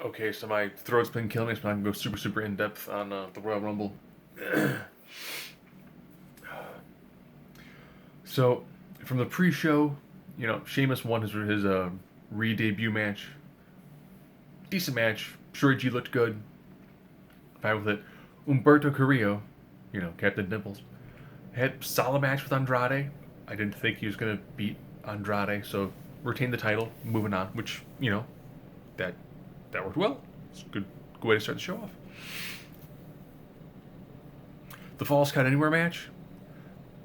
Okay, so my throat's been killing me, so I'm gonna go super in depth on the Royal Rumble. So, from the pre-show, Sheamus won his re-debut match. Decent match. Shorty G looked good. Fine with it. Umberto Carrillo, Captain Dimples, had solid match with Andrade. I didn't think he was gonna beat Andrade, so retained the title. Moving on, which that that worked well. It's a good way to start the show off. The Falls Count Anywhere match,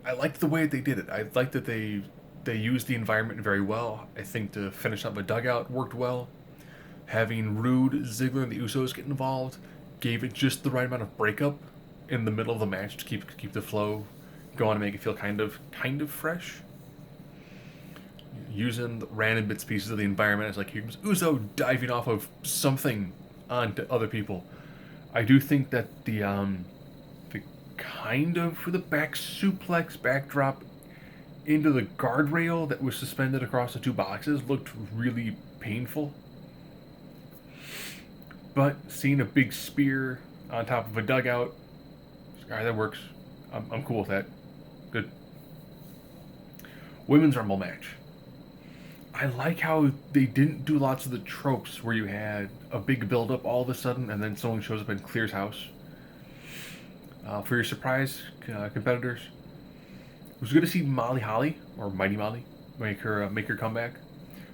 I liked the way they did it. I liked that they used the environment very well. I think to finish up a dugout worked well. Having Rude, Ziggler, and the Usos get involved gave it just the right amount of breakup in the middle of the match to keep the flow going and make it feel kind of fresh. Using random bits pieces of the environment as like here's Uso diving off of something onto other people. I do think that the kind of for the back suplex backdrop into the guardrail that was suspended across the two boxes looked really painful. But seeing a big spear on top of a dugout, alright, that works. I'm cool with that. Good. Women's Rumble match. I like how they didn't do lots of the tropes where you had a big build up all of a sudden and then someone shows up and clears house. For your surprise competitors, it was good to see Molly Holly or Mighty Molly make her comeback.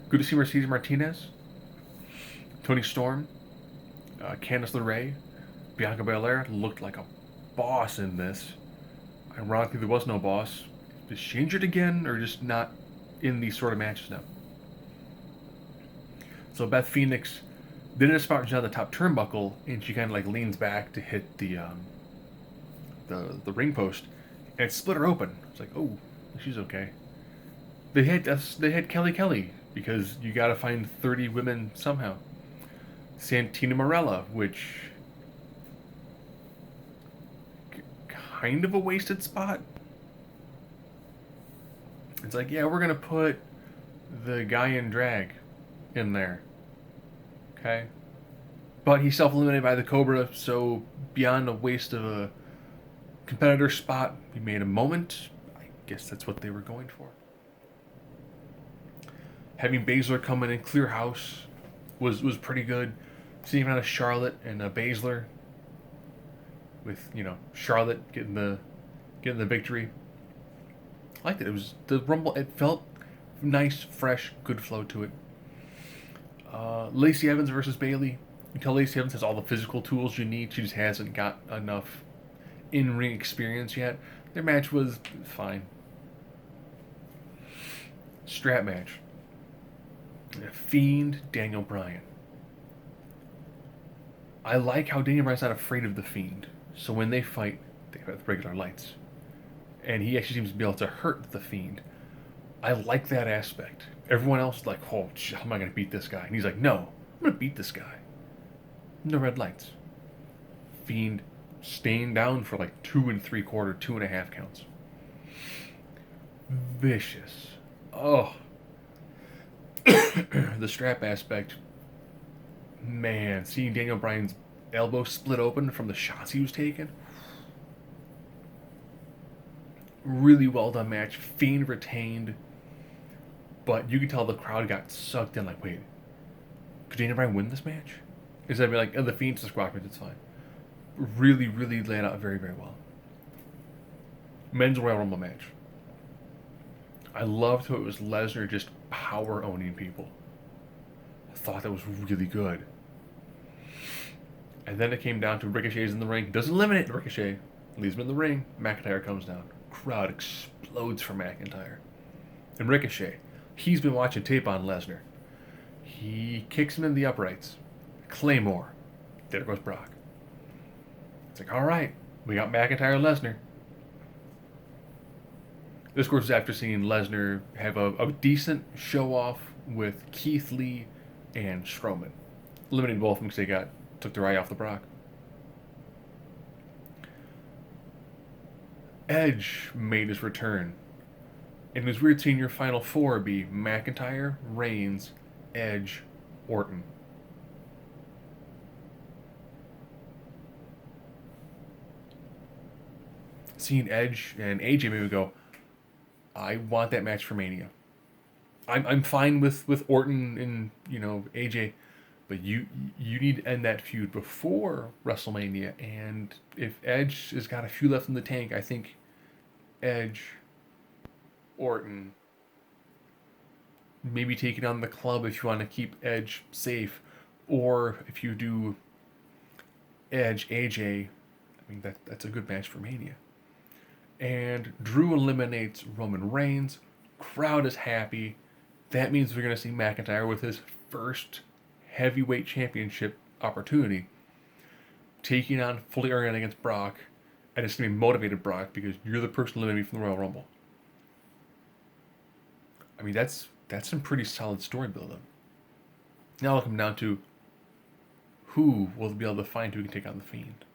Good to see Mercedes Martinez, Tony Storm, Candice LeRae, Bianca Belair looked like a boss in this. Ironically, there was no boss. Is she injured again, or just not in these sort of matches now? So Beth Phoenix did a spot on the top turnbuckle, and she kind of like leans back to hit the ring post, and it split her open. It's like, oh, she's okay. They had Kelly because you got to find 30 women somehow. Santina Morella, which kind of a wasted spot. It's like, yeah, we're gonna put the guy in drag in there, okay? But he's self-eliminated by the Cobra, so beyond a waste of a competitor spot, we made a moment. I guess that's what they were going for. Having Baszler come in and clear house was pretty good. Seeing out of Charlotte and Baszler, with Charlotte getting the victory. I liked it. It was the Rumble. It felt nice, fresh, good flow to it. Lacey Evans versus Bayley. You can tell Lacey Evans has all the physical tools you need. She just hasn't got enough in-ring experience yet. Their match was fine. Strap match. Fiend Daniel Bryan. I like how Daniel Bryan's not afraid of the Fiend. So when they fight, they have regular lights. And he actually seems to be able to hurt the Fiend. I like that aspect. Everyone else is like, oh, how am I going to beat this guy? And he's like, no, I'm going to beat this guy. No red lights. Fiend staying down for like 2 3/4, 2.5 counts. Vicious. Oh. The strap aspect. Man, seeing Daniel Bryan's elbow split open from the shots he was taking. Really well done match. Fiend retained. But you could tell the crowd got sucked in like, wait, could Daniel Bryan win this match? Instead of being like, oh, the Fiend's a squash match, it's fine. Really laid out very well. Men's Royal Rumble match. I loved how it was Lesnar just power owning people. I thought that was really good. And then it came down to Ricochet's in the ring. Doesn't eliminate Ricochet. Leaves him in the ring. McIntyre comes down. Crowd explodes for McIntyre. And Ricochet, he's been watching tape on Lesnar. He kicks him in the uprights. Claymore. There goes Brock. It's like, all right, we got McIntyre and Lesnar. This, of course, is after seeing Lesnar have a decent show-off with Keith Lee and Strowman. Eliminated both of them because they took their eye off the Brock. Edge made his return. And it was weird seeing your final four be McIntyre, Reigns, Edge, Orton. seeing Edge and AJ maybe go, I want that match for Mania. I'm fine with Orton and AJ, but you need to end that feud before WrestleMania. And if Edge has got a few left in the tank, I think Edge, Orton, maybe taking on the Club if you want to keep Edge safe, or if you do Edge AJ, I mean that's a good match for Mania. And Drew eliminates Roman Reigns. Crowd is happy. That means we're going to see McIntyre with his first heavyweight championship opportunity, taking on fully earned against Brock, and it's going to be motivated Brock because you're the person eliminating me from the Royal Rumble. I mean, that's some pretty solid story build-up. Now it'll come down to who will be able to find who can take on the Fiend.